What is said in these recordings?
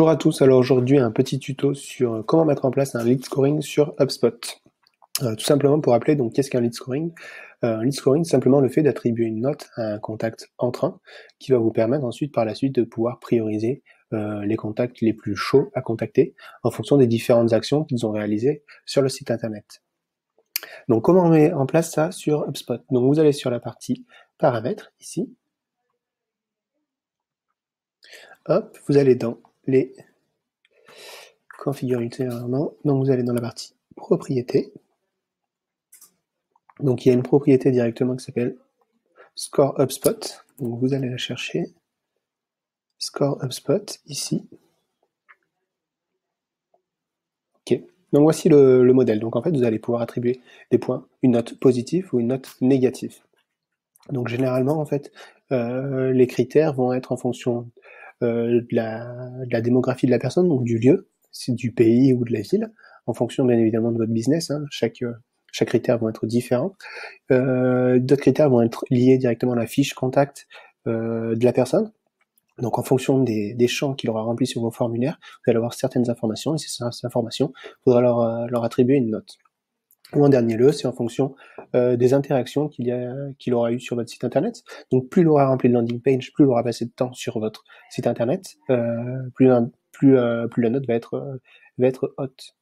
Bonjour à tous, alors aujourd'hui un petit tuto sur comment mettre en place un lead scoring sur HubSpot. Tout simplement pour rappeler, donc qu'est-ce qu'un lead scoring? Un lead scoring, c'est simplement le fait d'attribuer une note à un contact entrant qui va vous permettre ensuite par la suite de pouvoir prioriser les contacts les plus chauds à contacter en fonction des différentes actions qu'ils ont réalisées sur le site internet. Donc comment on met en place ça sur HubSpot? Donc vous allez sur la partie paramètres ici. Hop, vous allez dans les configurer ultérieurement. Donc vous allez dans la partie propriété. Donc il y a une propriété directement qui s'appelle Score HubSpot. Donc vous allez la chercher. Score HubSpot ici. Ok. Donc voici le modèle. Donc en fait vous allez pouvoir attribuer des points, une note positive ou une note négative. Donc généralement en fait les critères vont être en fonction de la démographie de la personne, donc du lieu, du pays ou de la ville, en fonction bien évidemment de votre business. Hein. Chaque critère vont être différents. D'autres critères vont être liés directement à la fiche contact de la personne. Donc en fonction des champs qu'il aura remplis sur vos formulaires, vous allez avoir certaines informations, et ces informations, il faudra leur attribuer une note. Ou en dernier lieu, c'est en fonction des interactions qu'il aura eu sur votre site internet. Donc plus il aura rempli de landing page, plus il aura passé de temps sur votre site internet, plus la note va être haute.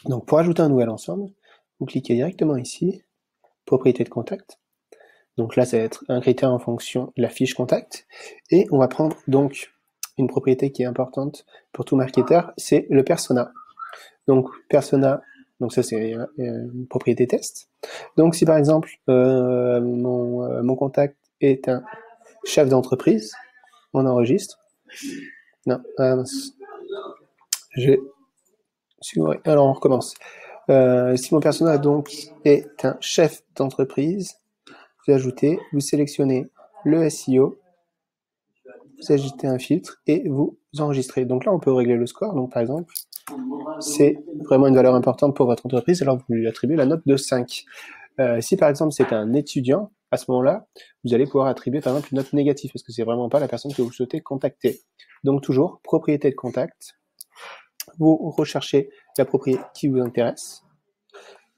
Donc pour ajouter un nouvel ensemble, vous cliquez directement ici, propriété de contact. Donc là, ça va être un critère en fonction de la fiche contact. Et on va prendre donc une propriété qui est importante pour tout marketeur, c'est le persona. Donc persona, donc ça c'est une propriété test. Donc si par exemple mon contact est un chef d'entreprise, on enregistre. Non, alors on recommence. Si mon persona donc est un chef d'entreprise, vous ajoutez, vous sélectionnez le SEO, vous ajoutez un filtre et vous enregistrez. Donc là, on peut régler le score. Donc par exemple, c'est vraiment une valeur importante pour votre entreprise, alors vous lui attribuez la note de 5. Si par exemple c'est un étudiant, à ce moment-là, vous allez pouvoir attribuer par exemple une note négative, parce que c'est vraiment pas la personne que vous souhaitez contacter. Donc toujours, propriété de contact, vous recherchez la propriété qui vous intéresse.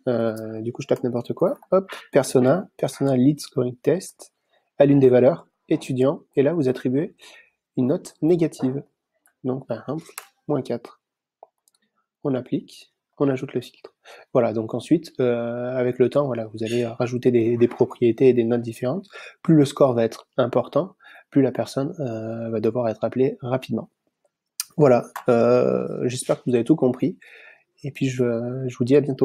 Du coup, je tape n'importe quoi. Hop, persona lead scoring test, à l'une des valeurs, étudiant, et là, vous attribuez une note négative. Donc, par exemple, -4. On applique, on ajoute le filtre. Voilà, donc ensuite, avec le temps, voilà, vous allez rajouter des propriétés et des notes différentes. Plus le score va être important, plus la personne va devoir être appelée rapidement. Voilà, j'espère que vous avez tout compris, et puis je vous dis à bientôt.